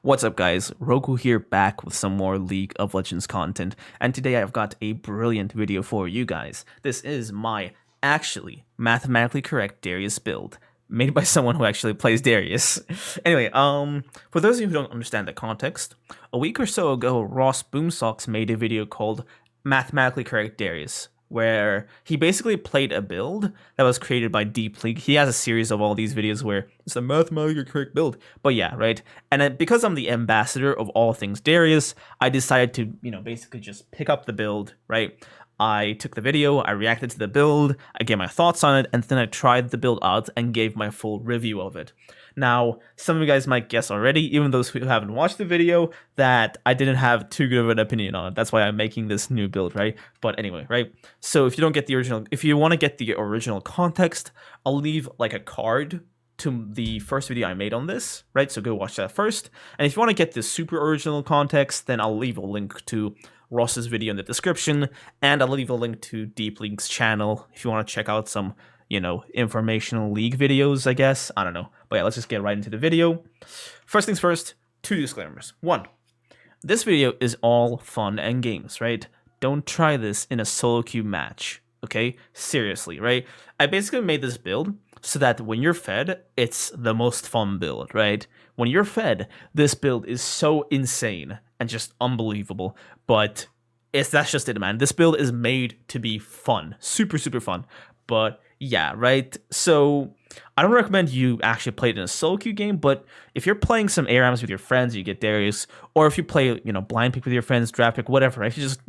What's up guys, Roku here back with some more League of Legends content, and today I've got a brilliant video for you guys. This is my actually mathematically correct Darius build, made by someone who actually plays Darius. Anyway, for those of you who don't understand the context, a week or so ago Ross Boomsocks made a video called Mathematically Correct Darius, where he basically played a build that was created by Deep League. He has a series of all these videos where it's a mathematically correct build. But yeah, right? And then because I'm the ambassador of all things Darius, I decided to, basically just pick up the build, right? I took the video, I reacted to the build, I gave my thoughts on it, and then I tried the build out and gave my full review of it. Now, some of you guys might guess already, even those who haven't watched the video, that I didn't have too good of an opinion on it. That's why I'm making this new build, right? But anyway, right? So if you don't get the original, if you want to get the original context, I'll leave like a card to the first video I made on this, right? So go watch that first. And if you want to get the super original context, then I'll leave a link to Ross's video in the description, and I'll leave a link to Deep League's channel if you want to check out some, informational League videos, I guess. I don't know. But yeah, let's just get right into the video. First things first, 2 disclaimers. 1, this video is all fun and games, right? Don't try this in a solo queue match, okay? Seriously, right? I basically made this build so that when you're fed, it's the most fun build, right? When you're fed, this build is so insane and just unbelievable, but that's just it, man. This build is made to be fun, super fun. But yeah, right? So I don't recommend you actually play it in a solo queue game, but if you're playing some ARAMs with your friends, you get Darius, or if you play, blind pick with your friends, draft pick, whatever, right? If you just,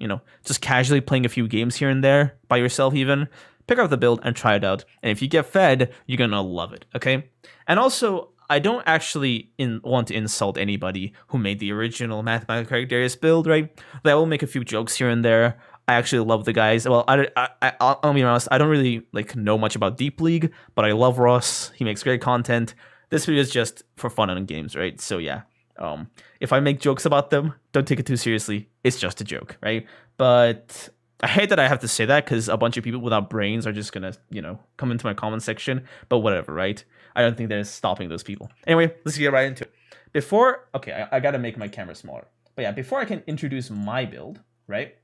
just casually playing a few games here and there by yourself even, pick up the build and try it out. And if you get fed, you're gonna love it, okay? And also, I don't actually want to insult anybody who made the original mathematically correct Darius build, right? I will make a few jokes here and there. I actually love the guys. Well, I'll be honest, I don't really know much about Deep League, but I love Ross. He makes great content. This video is just for fun and games, right? So yeah, if I make jokes about them, don't take it too seriously. It's just a joke, right? But I hate that I have to say that because a bunch of people without brains are just gonna, come into my comment section. But whatever, right? I don't think that is stopping those people. Anyway, let's get right into it. Okay, I gotta make my camera smaller. But yeah, before I can introduce my build, right?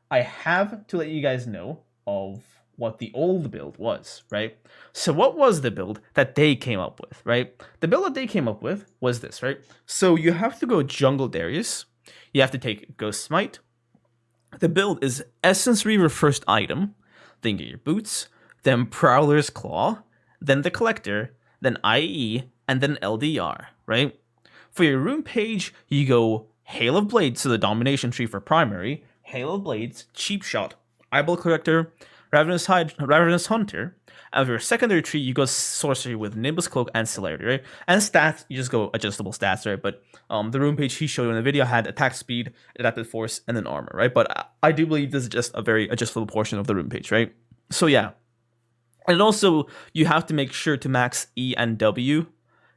I have to let you guys know of what the old build was, right? So what was the build that they came up with, right? The build that they came up with was this, right? So you have to go Jungle Darius. You have to take Ghost Smite. The build is Essence Reaver first item, then get your boots, then Prowler's Claw, then the Collector, then IE, and then LDR, right? For your rune page, you go Hail of Blades, so the Domination tree for primary, Hail of Blades, Cheap Shot, Eyeball Collector, Ravenous Hunter, and for your secondary tree, you go Sorcery with Nimbus Cloak and Celerity, right? And stats, you just go adjustable stats, right? But the rune page he showed you in the video had attack speed, adaptive force, and then armor, right? But I do believe this is just a very adjustable portion of the rune page, right? So yeah. And also, you have to make sure to max E and W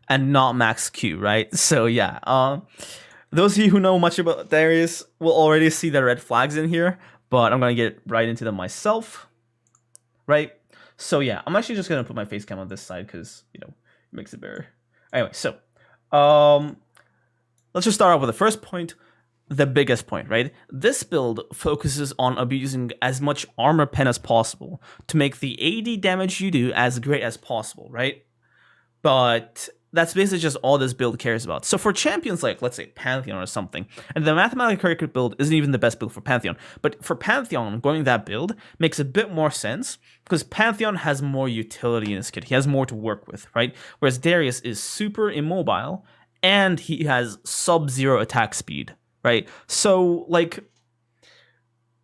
and not max Q, right? So yeah, those of you who know much about Darius will already see the red flags in here, but I'm going to get right into them myself, right? So yeah, I'm actually just going to put my face cam on this side because, it makes it better. Anyway, so let's just start off with the first point, the biggest point, right? This build focuses on abusing as much armor pen as possible to make the AD damage you do as great as possible, right? But that's basically just all this build cares about. So for champions like, let's say, Pantheon or something, and the mathematically correct build isn't even the best build for Pantheon, but for Pantheon, going that build makes a bit more sense because Pantheon has more utility in his kit. He has more to work with, right? Whereas Darius is super immobile and he has sub-zero attack speed, right? So,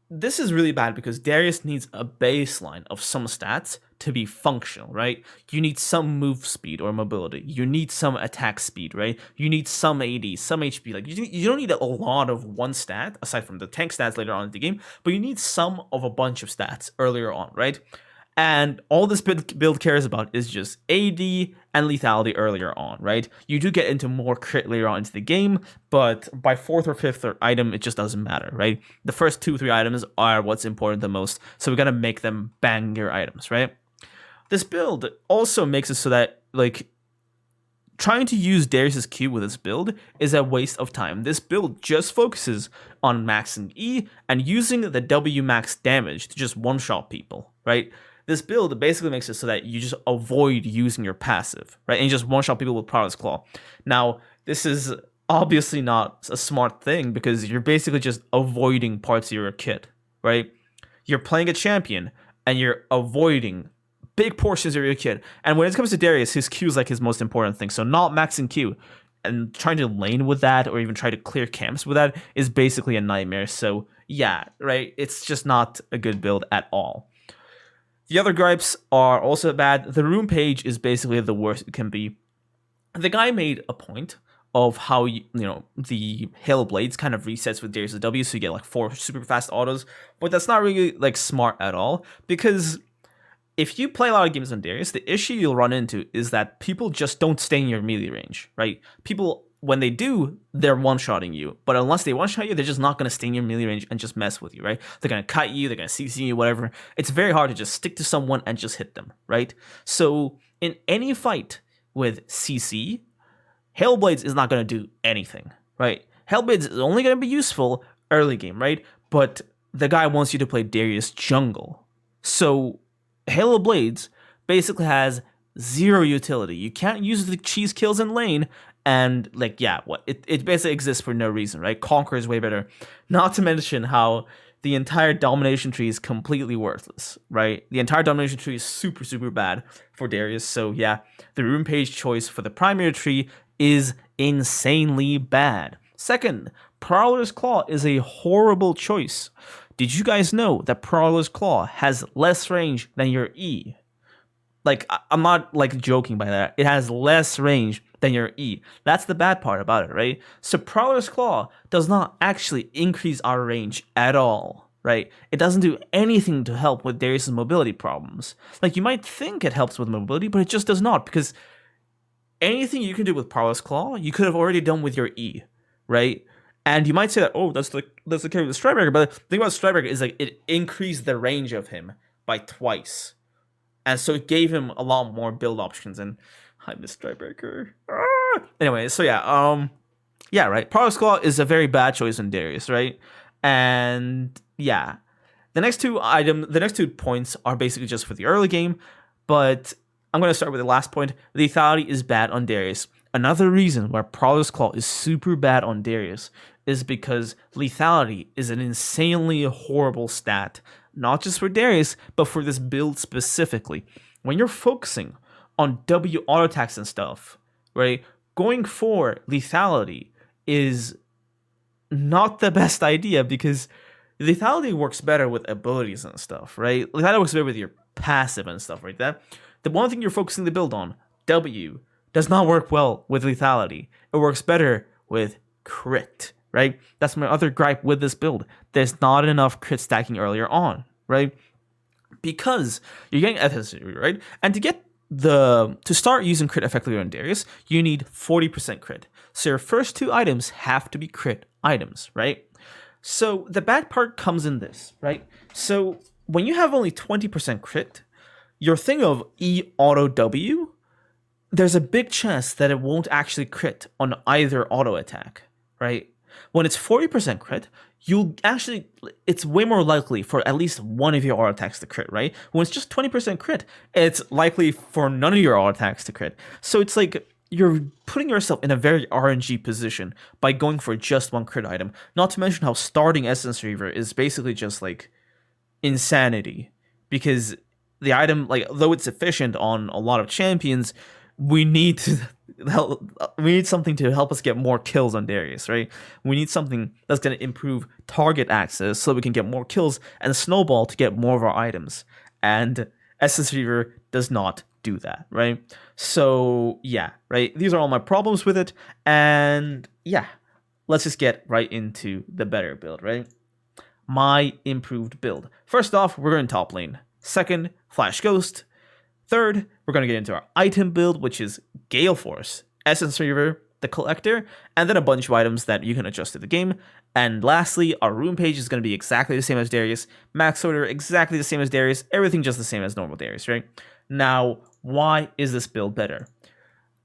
this is really bad because Darius needs a baseline of some stats to be functional, right? You need some move speed or mobility. You need some attack speed, right? You need some AD, some HP. You don't need a lot of one stat, aside from the tank stats later on in the game, but you need some of a bunch of stats earlier on, right? And all this build cares about is just AD and lethality earlier on, right? You do get into more crit later on into the game, but by 4th or 5th item, it just doesn't matter, right? The first 2-3 items are what's important the most, so we gotta make them banger items, right? This build also makes it so that, trying to use Darius's Q with this build is a waste of time. This build just focuses on maxing E and using the W max damage to just one-shot people, right? This build basically makes it so that you just avoid using your passive, right? And you just one-shot people with Prowler's Claw. Now, this is obviously not a smart thing because you're basically just avoiding parts of your kit, right? You're playing a champion and you're avoiding big portions of your kit. And when it comes to Darius, his Q is like his most important thing. So not maxing Q and trying to lane with that or even try to clear camps with that is basically a nightmare. So yeah, right? It's just not a good build at all. The other gripes are also bad. The room page is basically the worst it can be. The guy made a point of how, the Hail Blades kind of resets with Darius' W, so you get like 4 super fast autos, but that's not really like smart at all, because if you play a lot of games on Darius, the issue you'll run into is that people just don't stay in your melee range, right? People, when they do, they're one-shotting you, but unless they one-shot you, they're just not going to stay in your melee range and just mess with you, right? They're going to cut you, they're going to CC you, whatever. It's very hard to just stick to someone and just hit them, right? So in any fight with CC, Hailblades is not going to do anything, right? Hailblades is only going to be useful early game, right? But the guy wants you to play Darius jungle. So Halo Blades basically has 0 utility. You can't use the cheese kills in lane, and it basically exists for no reason, right? Conquer is way better. Not to mention how the entire domination tree is completely worthless, right? The entire domination tree is super, super bad for Darius. So yeah, the room page choice for the primary tree is insanely bad. Second, Prowler's Claw is a horrible choice. Did you guys know that Prowler's Claw has less range than your E? Like, I'm not like joking by that. It has less range than your E. That's the bad part about it, right? So Prowler's Claw does not actually increase our range at all, right? It doesn't do anything to help with Darius' mobility problems. Like, you might think it helps with mobility, but it just does not, because anything you can do with Prowler's Claw, you could have already done with your E, right? And you might say that, oh, that's the carry with Strikebreaker, but the thing about Strikebreaker is like it increased the range of him by twice. And so it gave him a lot more build options, and I miss Strikebreaker. Anyway, so yeah, right. Prowler's Claw is a very bad choice on Darius, right? And yeah. The next two points are basically just for the early game, but I'm going to start with the last point. Lethality is bad on Darius. Another reason why Prowler's Claw is super bad on Darius is because lethality is an insanely horrible stat, not just for Darius, but for this build specifically. When you're focusing on W auto attacks and stuff, right, going for lethality is not the best idea, because lethality works better with abilities and stuff, right? Lethality works better with your passive and stuff, right? The one thing you're focusing the build on, W, does not work well with lethality. It works better with crit, right? That's my other gripe with this build. There's not enough crit stacking earlier on, right? Because you're getting ethnicity, right? And to start using crit effectively on Darius, you need 40% crit. So your first 2 items have to be crit items, right? So the bad part comes in this, right? So when you have only 20% crit, your thing of E auto W, there's a big chance that it won't actually crit on either auto attack, right? When it's 40% crit, it's way more likely for at least one of your auto attacks to crit, right? When it's just 20% crit, it's likely for none of your auto attacks to crit. So it's like you're putting yourself in a very RNG position by going for just one crit item. Not to mention how starting Essence Reaver is basically just like insanity, because the item, like, though it's efficient on a lot of champions, we need something to help us get more kills on Darius, right? We need something that's going to improve target access so we can get more kills and snowball to get more of our items. And Essence Reaver does not do that, right? So yeah, right? These are all my problems with it. And yeah, let's just get right into the better build, right? My improved build. First off, we're going top lane. Second, Flash Ghost. Third, we're going to get into our item build, which is Gale Force, Essence Reaver, the Collector, and then a bunch of items that you can adjust to the game. And lastly, our room page is going to be exactly the same as Darius. Max order, exactly the same as Darius. Everything just the same as normal Darius, right? Now, why is this build better?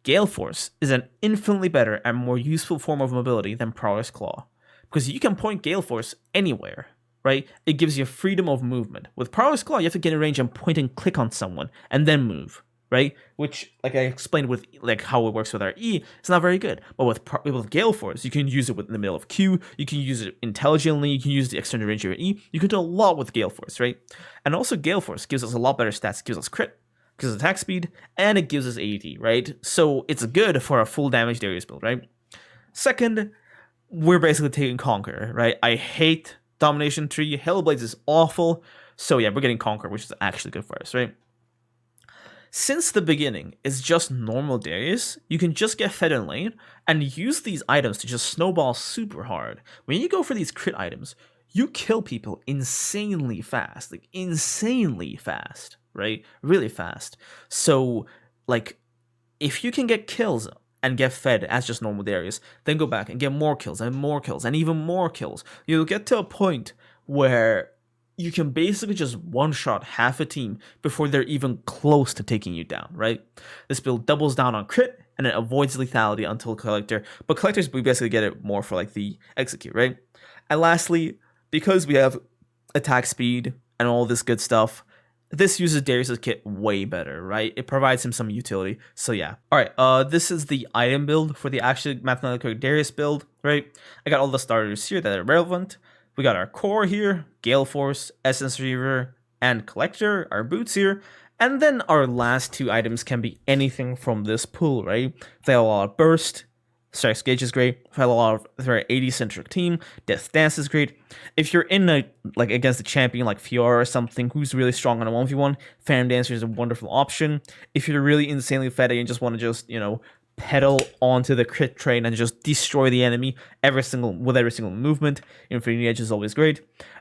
Gale Force is an infinitely better and more useful form of mobility than Prowler's Claw, because you can point Gale Force anywhere, right? It gives you freedom of movement. With Prowler's Claw, you have to get in range and point and click on someone, and then move, right? Which, like I explained with like how it works with our E, it's not very good. But with Gale Force, you can use it in the middle of Q, you can use it intelligently, you can use the extended range of your E, you can do a lot with Gale Force, right? And also Gale Force gives us a lot better stats, it gives us crit, gives us attack speed, and it gives us AD, right? So it's good for a full damage Darius build, right? Second, we're basically taking Conqueror, right? I hate Domination Tree. Hellblades is awful. So yeah, we're getting Conqueror, which is actually good for us, right? Since the beginning is just normal Darius, you can just get fed in lane and use these items to just snowball super hard. When you go for these crit items, you kill people insanely fast, like insanely fast, right? Really fast. So, like, if you can get kills and get fed as just normal Darius, then go back and get more kills and even more kills. You'll get to a point where you can basically just one-shot half a team before they're even close to taking you down, right? This build doubles down on crit and it avoids lethality until Collector, but Collectors, we basically get it more for like the execute, right? And lastly, because we have attack speed and all this good stuff, this uses Darius's kit way better, right? It provides him some utility. So yeah. Alright, this is the item build for the actual mathematical Darius build, right? I got all the starters here that are relevant. We got our core here, Gale Force, Essence Reaver, and Collector, our boots here. And then our last two items can be anything from this pool, right? They have a lot of burst. Strikes Gauge is great. If I have a lot of very 80-centric team, Death Dance is great. If you're in a like against a champion like Fiora or something who's really strong on a 1v1, Phantom Dancer is a wonderful option. If you're really insanely fed and just want to just, pedal onto the crit train and just destroy the enemy every single movement, Infinity Edge is always great.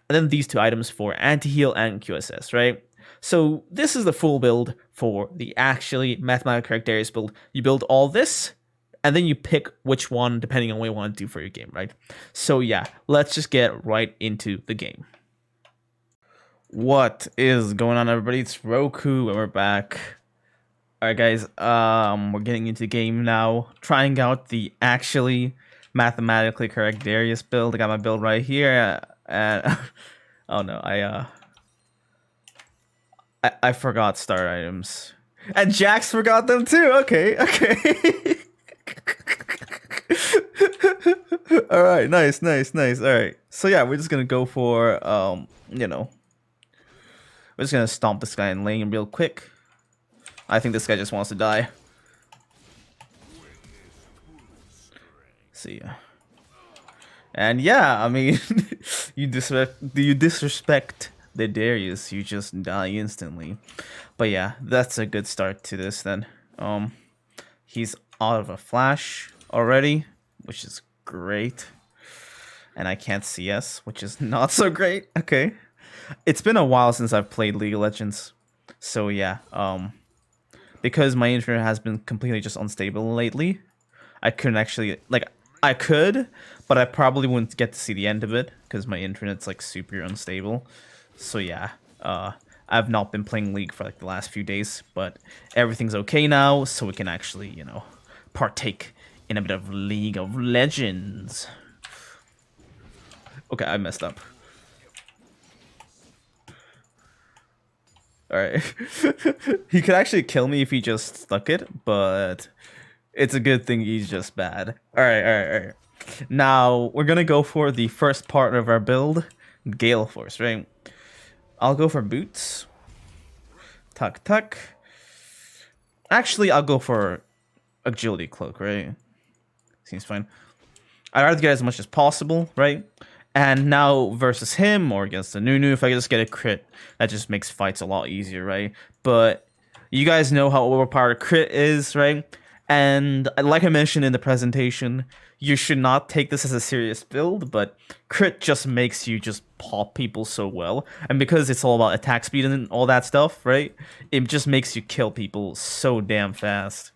And then these two items for anti-heal and QSS, right? So this is the full build for the actually mathematical correct Darius build. You build all this, and then you pick which one depending on what you want to do for your game, right? So yeah, let's just get right into the game. What is going on, everybody? It's Roku and we're back. Alright guys, we're getting into the game now, trying out the actually mathematically correct Darius build. I got my build right here, and oh no, I forgot start items. And Jax forgot them too, okay. Alright, nice. Alright, so yeah, we're just gonna go for, we're just gonna stomp this guy in lane real quick. I think this guy just wants to die. See ya. And yeah, I mean, you disrespect the Darius, you just die instantly. But yeah, that's a good start to this then. He's out of a flash already, which is great. And I can't CS, which is not so great. Okay. It's been a while since I've played League of Legends. So yeah, because my internet has been completely just unstable lately, I couldn't actually, I could, but I probably wouldn't get to see the end of it, because my internet's, super unstable. So yeah, I've not been playing League for, the last few days, but everything's okay now, so we can actually, partake in a bit of League of Legends. Okay, I messed up. Alright. He could actually kill me if he just stuck it, but it's a good thing he's just bad. Alright. Now, we're gonna go for the first part of our build, Gale Force, right? I'll go for boots. Tuck. Actually, I'll go for agility cloak, right? Seems fine. I'd rather get as much as possible, right? And now versus him or against the Nunu, if I just get a crit, that just makes fights a lot easier, right? But you guys know how overpowered crit is, right? And like I mentioned in the presentation, you should not take this as a serious build, but crit just makes you just pop people so well. And because it's all about attack speed and all that stuff, right? It just makes you kill people so damn fast,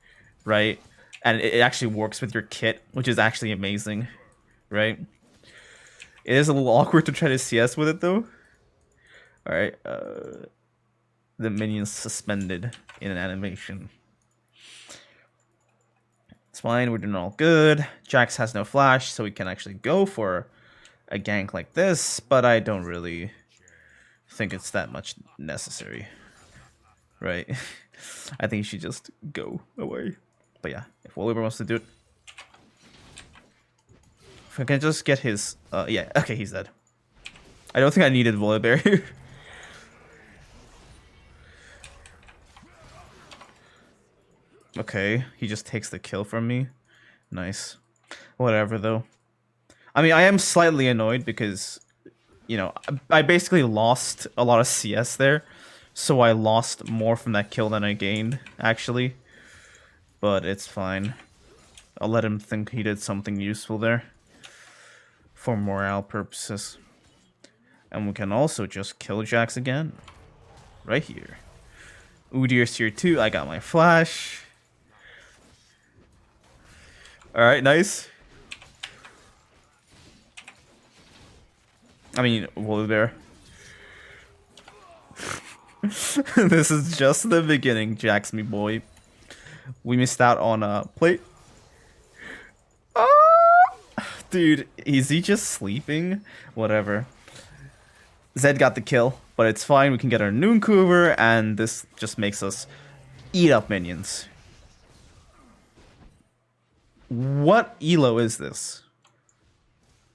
right? And it actually works with your kit, which is actually amazing, right? It is a little awkward to try to CS with it, though. Alright, the minion's suspended in an animation. It's fine, we're doing all good. Jax has no flash, so we can actually go for a gank like this, but I don't really think it's that much necessary. Right? I think he should just go away. But yeah, if Oliver wants to do it. If I can just get his... yeah, okay, he's dead. I don't think I needed Volibear. Okay, he just takes the kill from me. Nice. Whatever, though. I mean, I am slightly annoyed because, you know, I basically lost a lot of CS there. So I lost more from that kill than I gained, actually. But it's fine. I'll let him think he did something useful there. For morale purposes. And we can also just kill Jax again. Right here. Udyr's here too. I got my flash. Alright, nice. I mean, Volibear. This is just the beginning, Jax, me boy. We missed out on a plate. Dude, is he just sleeping? Whatever. Zed got the kill, but it's fine. We can get our Nooncover, and this just makes us eat up minions. What elo is this?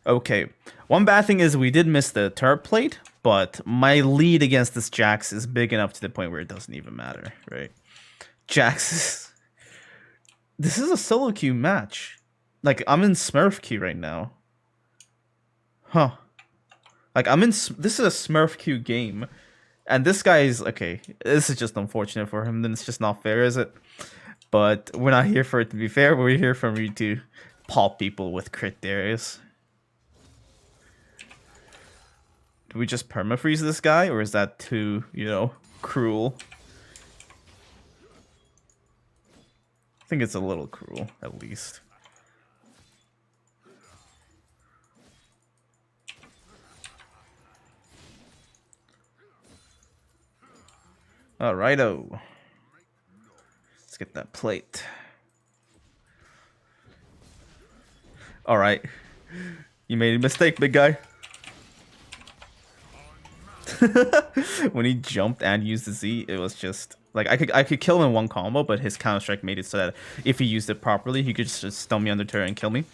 Okay, one bad thing is we did miss the turret plate, but my lead against this Jax is big enough to the point where it doesn't even matter, right? Jax is... This is a solo queue match. Like, I'm in Smurf queue right now. Huh. Like, I'm in... This is a Smurf queue game. And this guy is... Okay, this is just unfortunate for him. Then it's just not fair, is it? But we're not here for it to be fair. We're here for me to pop people with crit Darius. Do we just permafreeze this guy? Or is that too, you know, cruel? I think it's a little cruel, at least. Alrighto. Let's get that plate. Alright. You made a mistake, big guy. When he jumped and used the Z, it was just... Like, I could kill him in one combo, but his counter-strike made it so that if he used it properly, he could just stun me on the turret and kill me.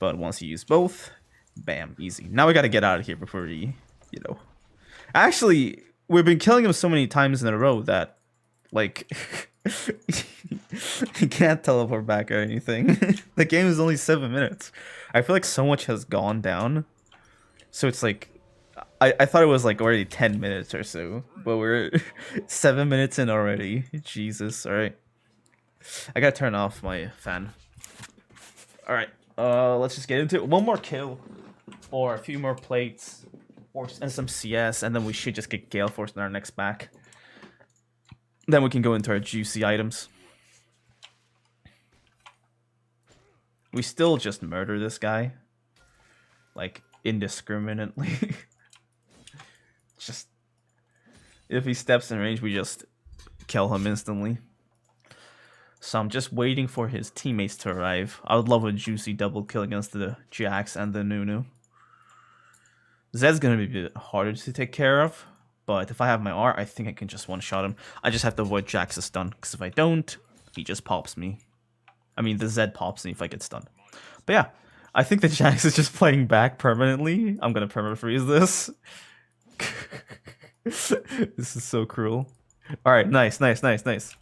But once he used both, bam, easy. Now we gotta get out of here before he, you know... Actually... We've been killing him so many times in a row that, like, he can't teleport back or anything. The game is only 7 minutes. I feel like so much has gone down. So it's like, I thought it was like already 10 minutes or so, but we're 7 minutes in already. Jesus, alright. I gotta turn off my fan. Alright, let's just get into it. One more kill, or a few more plates. And some CS, and then we should just get Gale Force in our next back. Then we can go into our juicy items. We still just murder this guy. Like, indiscriminately. Just... If he steps in range, we just kill him instantly. So I'm just waiting for his teammates to arrive. I would love a juicy double kill against the Jax and the Nunu. Zed's gonna be a bit harder to take care of, but if I have my R, I think I can just one-shot him. I just have to avoid Jax's stun, because if I don't, he just pops me. I mean, the Zed pops me if I get stunned. But yeah, I think the Jax is just playing back permanently. I'm gonna perma-freeze this. This is so cruel. Alright, nice, nice, nice, nice.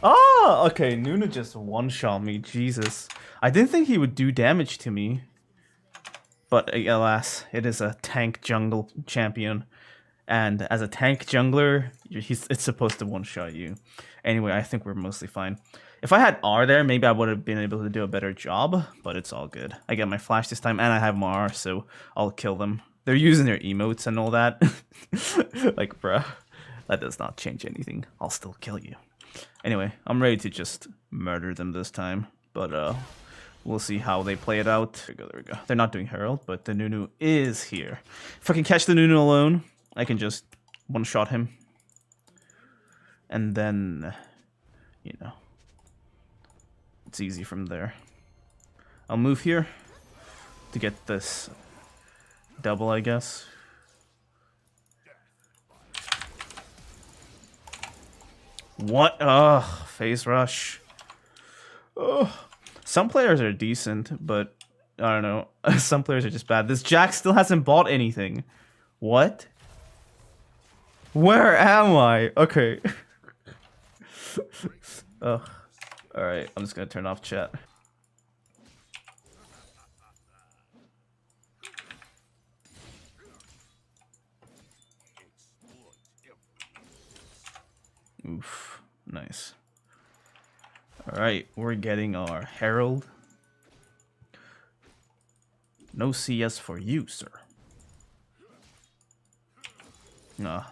Oh, okay, Nunu just one-shot me, Jesus. I didn't think he would do damage to me. But alas, it is a tank jungle champion. And as a tank jungler, it's supposed to one-shot you. Anyway, I think we're mostly fine. If I had R there, maybe I would have been able to do a better job, but it's all good. I get my flash this time, and I have my R, so I'll kill them. They're using their emotes and all that. Like, bruh, that does not change anything. I'll still kill you. Anyway, I'm ready to just murder them this time, but we'll see how they play it out. There we go, there we go. They're not doing Herald, but the Nunu is here. If I can catch the Nunu alone, I can just one-shot him. And then, you know, it's easy from there. I'll move here to get this double, I guess. What? Ugh, phase rush. Ugh. Some players are decent, but I don't know. Some players are just bad. This Jack still hasn't bought anything. What? Where am I? Okay. Ugh. Alright, I'm just gonna turn off chat. Oof. Nice. Alright, we're getting our Herald. No CS for you, sir. Nah.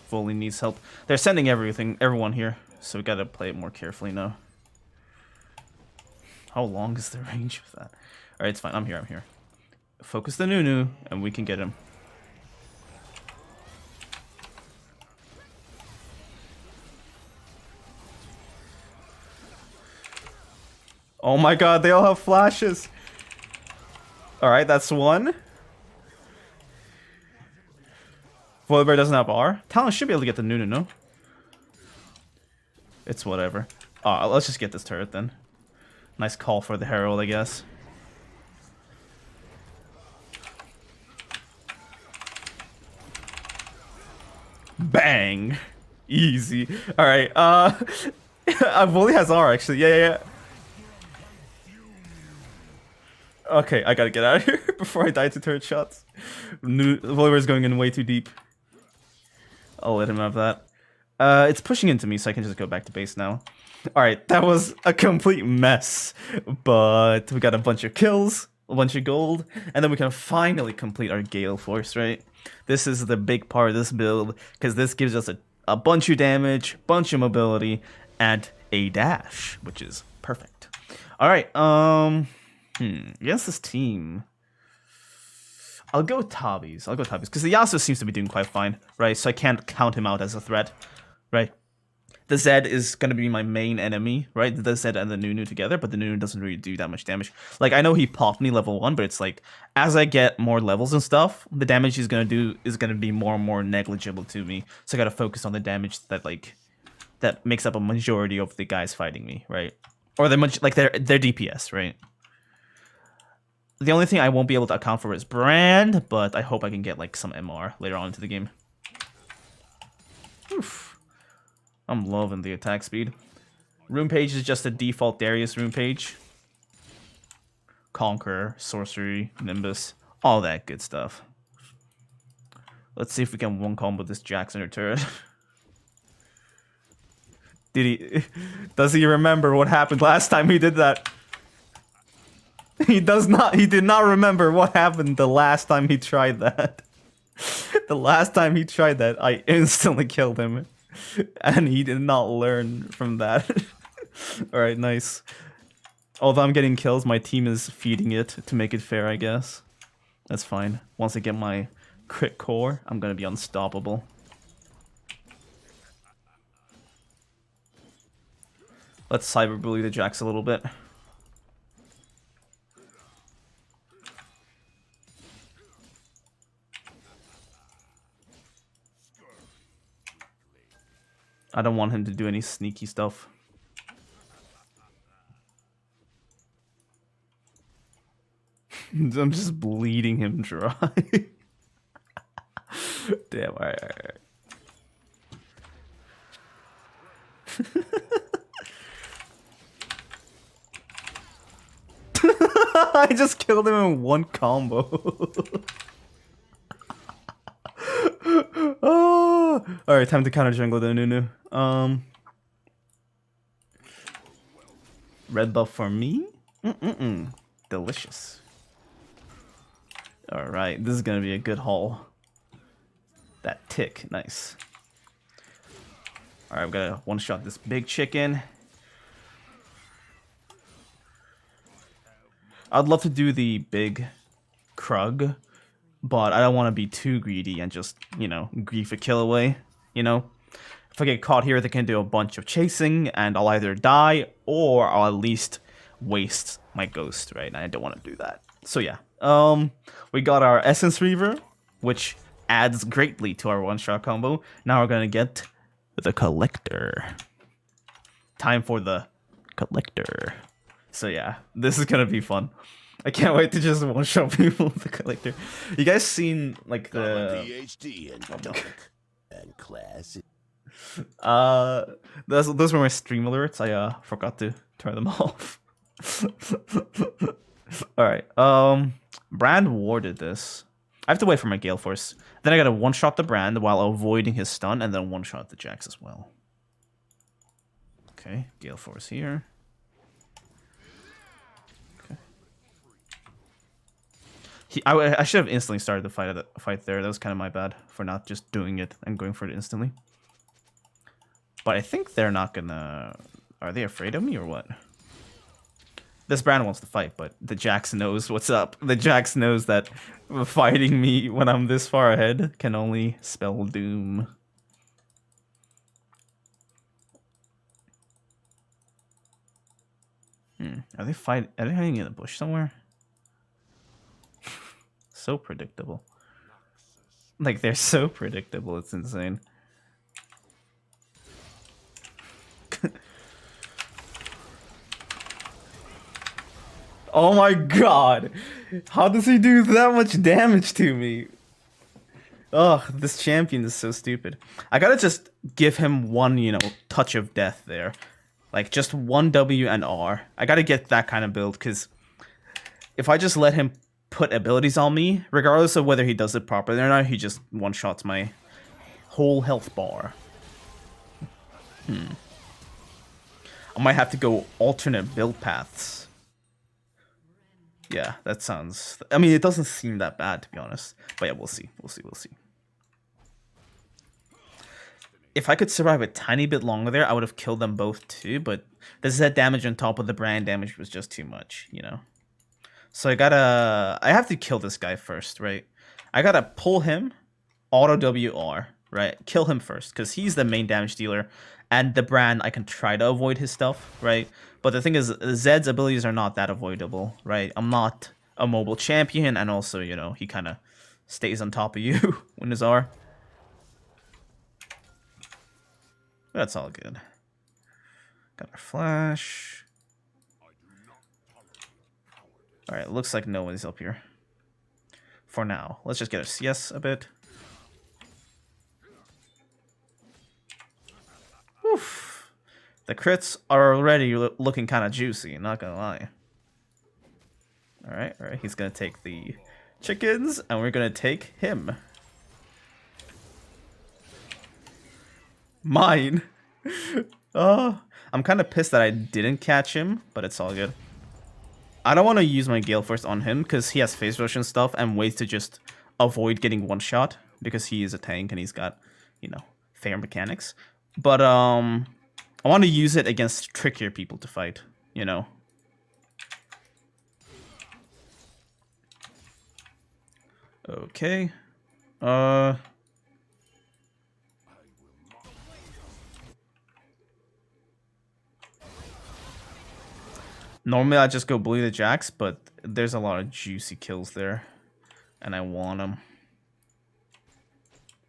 Fully needs help. They're sending everyone here, so we gotta play it more carefully now. How long is the range of that? Alright, it's fine. I'm here. Focus the Nunu, and we can get him. Oh my god, they all have flashes. Alright, that's one. Volibear doesn't have R. Talon should be able to get the Nunu, no? It's whatever. Let's just get this turret then. Nice call for the Herald, I guess. Bang! Easy. Alright, Voli has R actually. Yeah. Okay, I gotta get out of here before I die to turret shots. Volibear is going in way too deep. I'll let him have that. It's pushing into me, so I can just go back to base now. Alright, that was a complete mess. But we got a bunch of kills, a bunch of gold, and then we can finally complete our Gale Force, right? This is the big part of this build, because this gives us a bunch of damage, bunch of mobility, and a dash, which is perfect. Alright, against this team, I'll go with Tabis. Because the Yasuo seems to be doing quite fine, right? So I can't count him out as a threat, right? The Zed is going to be my main enemy, right? The Zed and the Nunu together, but the Nunu doesn't really do that much damage. Like, I know he popped me level 1, but it's like, as I get more levels and stuff, the damage he's going to do is going to be more and more negligible to me. So I got to focus on the damage that, like, that makes up a majority of the guys fighting me, right? Or their DPS, right? The only thing I won't be able to account for is Brand, but I hope I can get like some MR later on into the game. Oof. I'm loving the attack speed. Rune page is just a default Darius rune page. Conqueror, Sorcery, Nimbus, all that good stuff. Let's see if we can one combo this Jackson or turret. Does he remember what happened last time he did that? He did not remember what happened the last time he tried that. The last time he tried that, I instantly killed him. And he did not learn from that. Alright, nice. Although I'm getting kills, my team is feeding it to make it fair, I guess. That's fine. Once I get my crit core, I'm gonna be unstoppable. Let's cyberbully the Jax a little bit. I don't want him to do any sneaky stuff. I'm just bleeding him dry. Damn, alright. I just killed him in one combo. Oh, alright, time to counter jungle the Nunu. Red buff for me? Delicious. Alright, this is gonna be a good haul. That tick, nice. Alright, I've got to one-shot this big chicken. I'd love to do the big Krug, but I don't want to be too greedy and just, you know, grief a kill away, you know? If I get caught here, they can do a bunch of chasing, and I'll either die, or I'll at least waste my ghost, right? And I don't want to do that. So yeah, we got our Essence Reaver, which adds greatly to our one-shot combo. Now we're gonna get the Collector. Time for the Collector. So yeah, this is gonna be fun. I can't wait to just one-shot people with the Collector. You guys seen like the PhD and dark and classic. those were my stream alerts. I forgot to turn them off. All right. Brand warded this. I have to wait for my Gale Force. Then I gotta one-shot the Brand while avoiding his stun, and then one-shot the Jax as well. Okay, Gale Force here. Okay. I should have instantly started the fight there. That was kind of my bad for not just doing it and going for it instantly. But I think they're not gonna... Are they afraid of me or what? This Brand wants to fight, but the Jax knows what's up. The Jax knows that fighting me when I'm this far ahead can only spell doom. Are they hiding in the bush somewhere? So predictable. Like, they're so predictable, it's insane. Oh my god! How does he do that much damage to me? Ugh, this champion is so stupid. I gotta just give him one, you know, touch of death there. Like, just one W and R. I gotta get that kind of build, because if I just let him put abilities on me, regardless of whether he does it properly or not, he just one-shots my whole health bar. I might have to go alternate build paths. Yeah, that sounds... I mean, it doesn't seem that bad, to be honest. But yeah, we'll see. We'll see. If I could survive a tiny bit longer there, I would have killed them both too, but the Z damage on top of the Brand damage was just too much, you know? So I have to kill this guy first, right? I gotta pull him, auto WR, right? Kill him first, because he's the main damage dealer, and the Brand, I can try to avoid his stuff, right? But the thing is, Zed's abilities are not that avoidable, right? I'm not a mobile champion, and also, you know, he kind of stays on top of you when his R. That's all good. Got our flash. Alright, looks like no one's up here. For now. Let's just get a CS a bit. Oof. The crits are already looking kind of juicy, not gonna lie. Alright, he's gonna take the chickens, and we're gonna take him. Mine! I'm kind of pissed that I didn't catch him, but it's all good. I don't want to use my Gale Force on him, because he has phase rush and stuff, and ways to just avoid getting one shot, because he is a tank, and he's got, you know, fair mechanics. But, I want to use it against trickier people to fight, you know. Okay. Normally I just go bully the Jax, but there's a lot of juicy kills there. And I want them.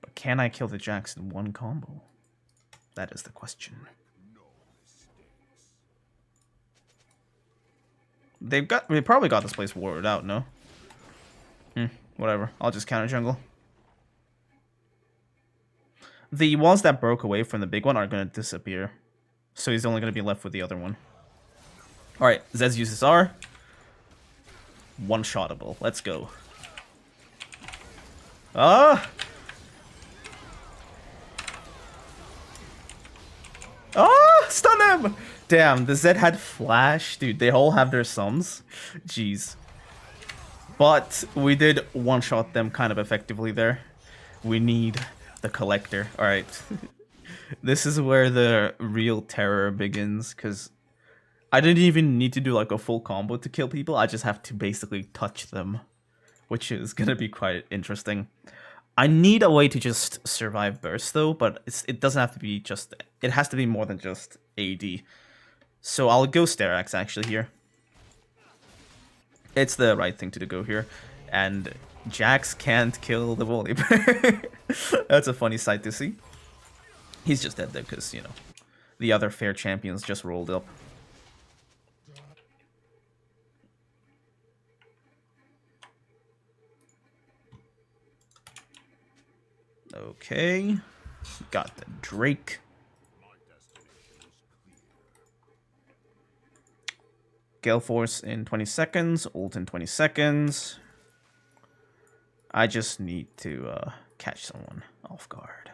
But can I kill the Jax in one combo? That is the question. They probably got this place warded out, no? Whatever. I'll just counter jungle. The ones that broke away from the big one are going to disappear. So he's only going to be left with the other one. Alright, Zez uses R. One-shottable. Let's go. Ah! Oh, stun him! Damn, the Zed had flash. Dude, they all have their sums. Jeez. But we did one-shot them kind of effectively there. We need the Collector. Alright. This is where the real terror begins, because I didn't even need to do like a full combo to kill people. I just have to basically touch them which is gonna be quite interesting. I need a way to just survive burst though, but it doesn't have to be just. It has to be more than just AD. So I'll go Sterax actually here. It's the right thing to go here, and Jax can't kill the Woolly Bear. That's a funny sight to see. He's just dead though, because you know the other fair champions just rolled up. Okay, got the Drake. Gale Force in 20 seconds, ult in 20 seconds. I just need to catch someone off guard.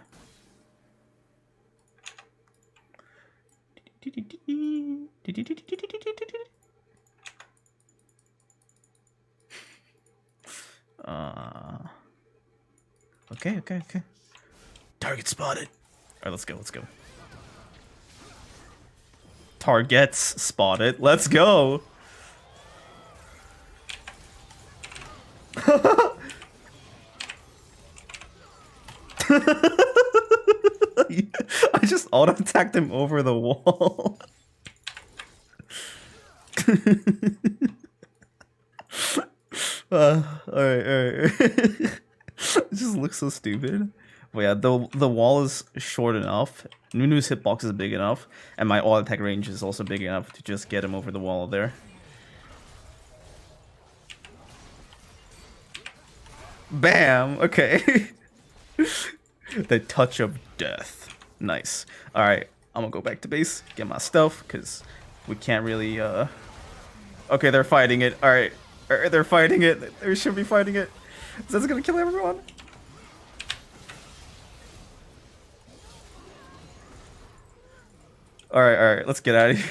Okay. Target spotted. All right, let's go. Targets spotted. Let's go. I just auto-attacked him over the wall. Alright. It just looks so stupid. But yeah, the wall is short enough. Nunu's hitbox is big enough, and my auto attack range is also big enough to just get him over the wall there. Bam! Okay. The touch of death. Nice. Alright, I'm gonna go back to base, get my stuff, because we can't really, Okay, they're fighting it. Alright. They're fighting it. They should be fighting it. Is this gonna kill everyone? Alright, let's get out of here.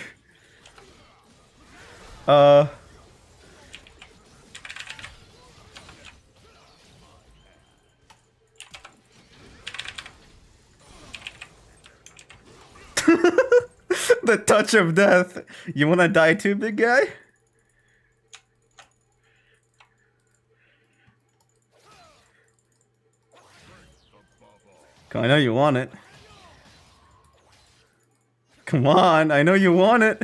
The touch of death. You wanna die too, big guy? I know you want it. Come on, I know you want it.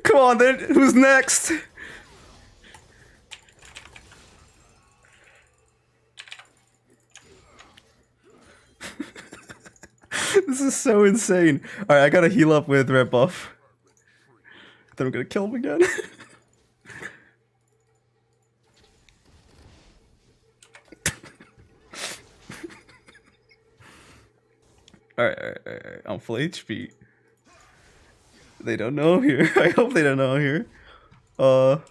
Come on then, who's next? This is so insane. Alright, I gotta heal up with red buff. Then I'm gonna kill him again. Alright. I'm full HP. They don't know I'm here. I hope they don't know I'm here. Are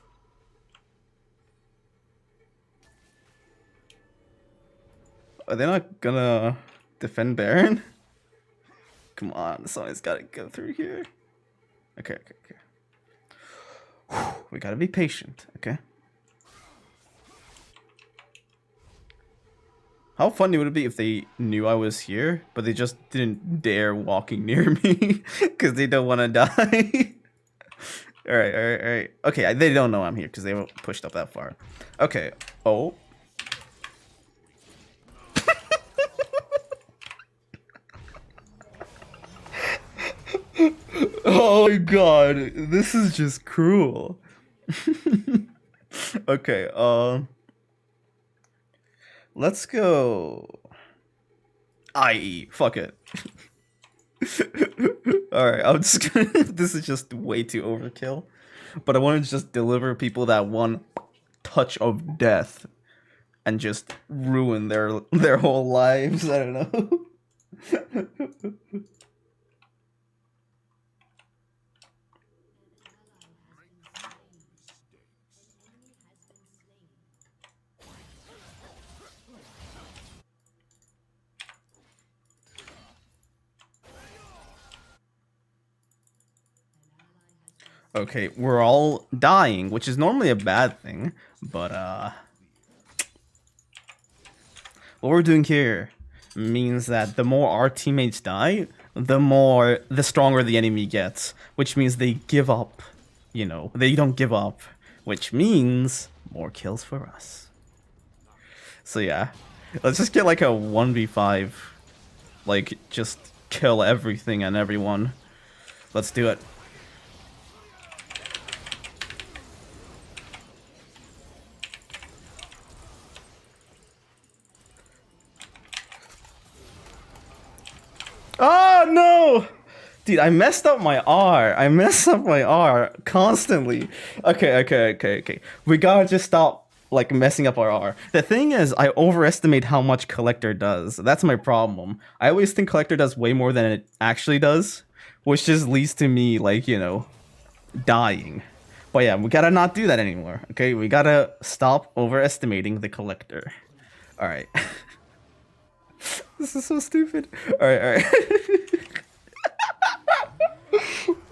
they not gonna defend Baron? Come on, someone's gotta go through here. Okay. We gotta be patient, okay? How funny would it be if they knew I was here, but they just didn't dare walking near me because they don't want to die? Alright. Okay, they don't know I'm here because they haven't pushed up that far. Okay. Oh. Oh my god, this is just cruel. Okay, let's go IE, fuck it. Alright, I'm just gonna this is just way too overkill. But I want to just deliver people that one touch of death and just ruin their whole lives. I don't know. Okay, we're all dying, which is normally a bad thing, but what we're doing here means that the more our teammates die, the stronger the enemy gets, which means they give up. You know, they don't give up, which means more kills for us. So yeah, let's just get like a 1v5, like just kill everything and everyone. Let's do it. Oh no! Dude, I messed up my R. I messed up my R constantly. Okay. We gotta just stop, like, messing up our R. The thing is, I overestimate how much Collector does. That's my problem. I always think Collector does way more than it actually does, which just leads to me, like, you know, dying. But yeah, we gotta not do that anymore, okay? We gotta stop overestimating the Collector. Alright. This is so stupid. Alright.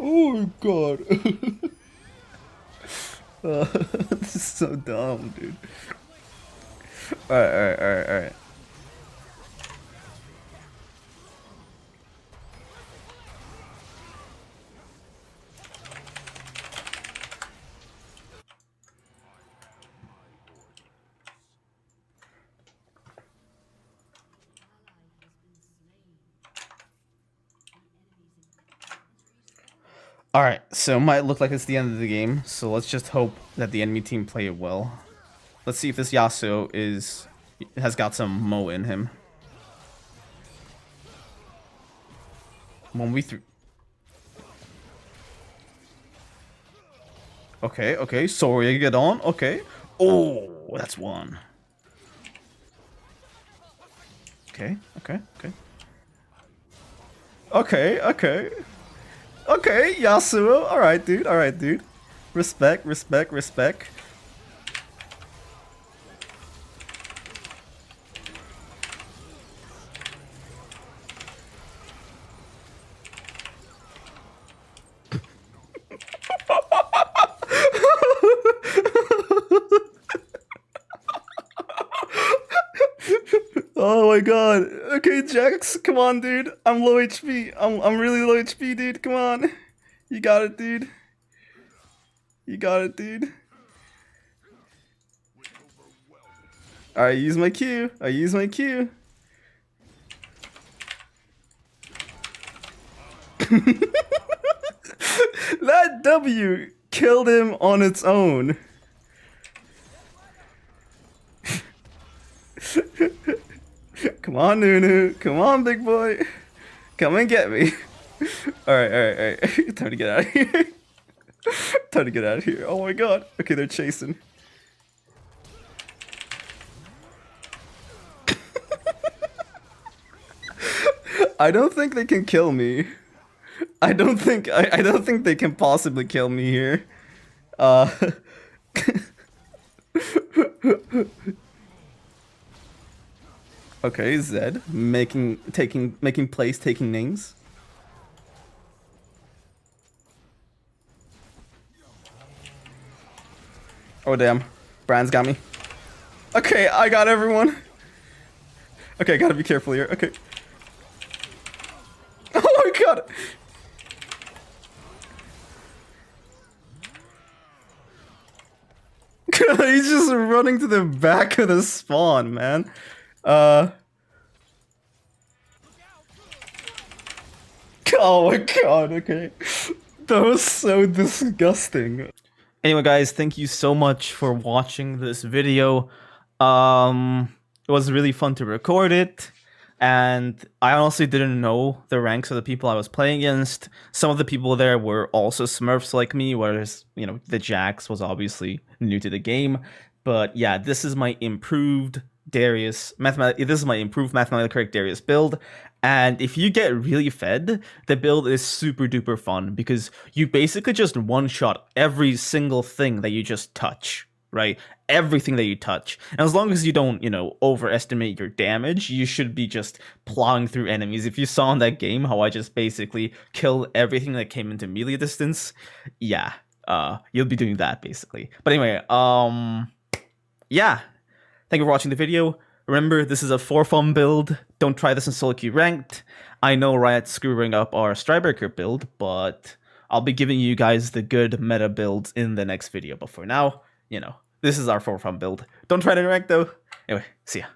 Oh my god. This is so dumb, dude. Alright. Alright, so it might look like it's the end of the game, so let's just hope that the enemy team play it well. Let's see if this Yasuo has got some Mo in him. 1v3. Okay, sorry, get on, okay. Oh, that's one. Okay. Okay, Yasuo. Alright, dude. Respect. Oh my god. Okay, Jax, come on, dude. I'm low HP. I'm really low HP, dude. Come on. You got it, dude. I use my Q. That W killed him on its own. Come on, Nunu. Come on, big boy. Come and get me. Alright. Time to get out of here. Oh my god. Okay, they're chasing. I don't think they can kill me. I don't think they can possibly kill me here. Okay, Zed making plays, taking names. Oh damn, Brand's got me. Okay, I got everyone. Okay, I gotta be careful here. Okay. Oh my god. He's just running to the back of the spawn, man. Oh my god, okay. That was so disgusting. Anyway, guys, thank you so much for watching this video. It was really fun to record it, and I honestly didn't know the ranks of the people I was playing against. Some of the people there were also Smurfs like me, whereas, you know, the Jax was obviously new to the game. But yeah, this is my improved Darius this is my improved mathematically correct Darius build, and if you get really fed, the build is super duper fun because you basically just one-shot every single thing that you just touch, right? Everything that you touch, and as long as you don't, you know, overestimate your damage, you should be just plowing through enemies. If you saw in that game how I just basically killed everything that came into melee distance, yeah, you'll be doing that basically. But anyway, yeah. Thank you for watching the video. Remember, this is a for fun build. Don't try this in SOLOQ ranked. I know Riot's screwing up our Strybreaker build, but I'll be giving you guys the good meta builds in the next video. But for now, you know, this is our for fun build. Don't try it in ranked though. Anyway, see ya.